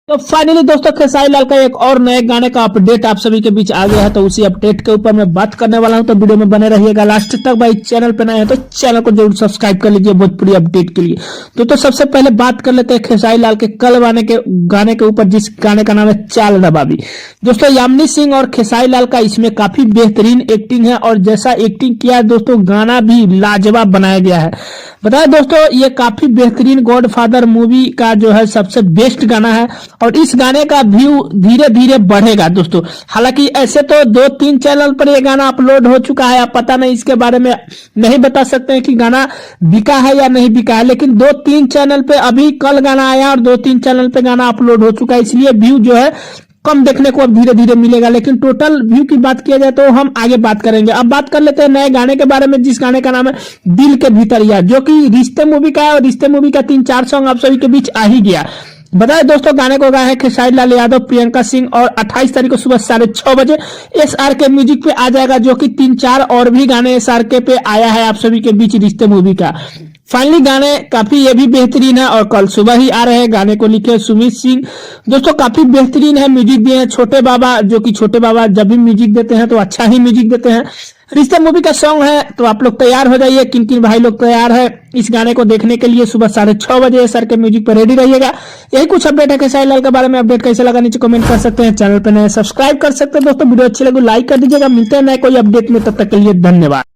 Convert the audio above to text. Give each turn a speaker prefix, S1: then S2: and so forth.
S1: तो फाइनली दोस्तों खेसारी लाल का एक और नए गाने का अपडेट आप सभी के बीच आ गया है। तो उसी अपडेट के ऊपर मैं बात करने वाला हूं, तो वीडियो में बने रहिएगा लास्ट तक। भाई चैनल पे नए हैं तो चैनल को जरूर सब्सक्राइब कर लीजिए भोजपुरी अपडेट के लिए। तो सबसे पहले बात कर लेते हैं खेसारी लाल के कल गाने के ऊपर, जिस गाने का नाम है चाल नवाबी। दोस्तों यामिनी सिंह और खेसारी लाल का इसमें काफी बेहतरीन एक्टिंग है और जैसा एक्टिंग किया है दोस्तों, गाना भी लाजवाब बनाया गया है। बताएं दोस्तों, ये काफी बेहतरीन गॉडफादर मूवी का जो है सबसे बेस्ट गाना है और इस गाने का व्यू धीरे धीरे बढ़ेगा दोस्तों। हालांकि ऐसे तो 2-3 चैनल पर ये गाना अपलोड हो चुका है, आप पता नहीं इसके बारे में नहीं बता सकते हैं कि गाना बिका है या नहीं बिका है, लेकिन 2-3 चैनल पे अभी कल गाना आया और 2-3 चैनल पे गाना अपलोड हो चुका है, इसलिए व्यू जो है कम देखने को अब धीरे धीरे मिलेगा। लेकिन टोटल व्यू की बात किया जाए तो हम आगे बात करेंगे। अब बात कर लेते हैं नए गाने के बारे में, जिस गाने का नाम है दिल के भीतरिया, जो कि रिश्ते मूवी का है और रिश्ते मूवी का 3-4 सॉन्ग आप सभी के बीच आ ही गया। बताए दोस्तों, गाने को गाया है खेसारी लाल यादव, प्रियंका सिंह और 28 तारीख को सुबह 6:30 बजे SRK म्यूजिक पे आ जाएगा, जो कि 3-4 और भी गाने SRK पे आया है आप सभी के बीच रिश्ते मूवी का। फाइनली गाने काफी ये भी बेहतरीन है और कल सुबह ही आ रहे हैं। गाने को लिखे सुमित सिंह दोस्तों, काफी बेहतरीन है। म्यूजिक दिए हैं छोटे बाबा, जो कि छोटे बाबा जब भी म्यूजिक देते हैं तो अच्छा ही म्यूजिक देते हैं। रिश्ते मूवी का सॉन्ग है, तो आप लोग तैयार हो जाइए। किन किन भाई लोग तैयार है इस गाने को देखने के लिए, सुबह 6:30 बजे SRK म्यूजिक पर रेडी रहिएगा। यही कुछ अपडेट है खेसारी लाल के बारे में। अपडेट कैसे लगा नीचे कमेंट कर सकते हैं, चैनल पर नए सब्सक्राइब कर सकते हैं दोस्तों। वीडियो अच्छी लगे लाइक कर दीजिएगा। मिलते हैं नए कोई अपडेट में, तब तक के लिए धन्यवाद।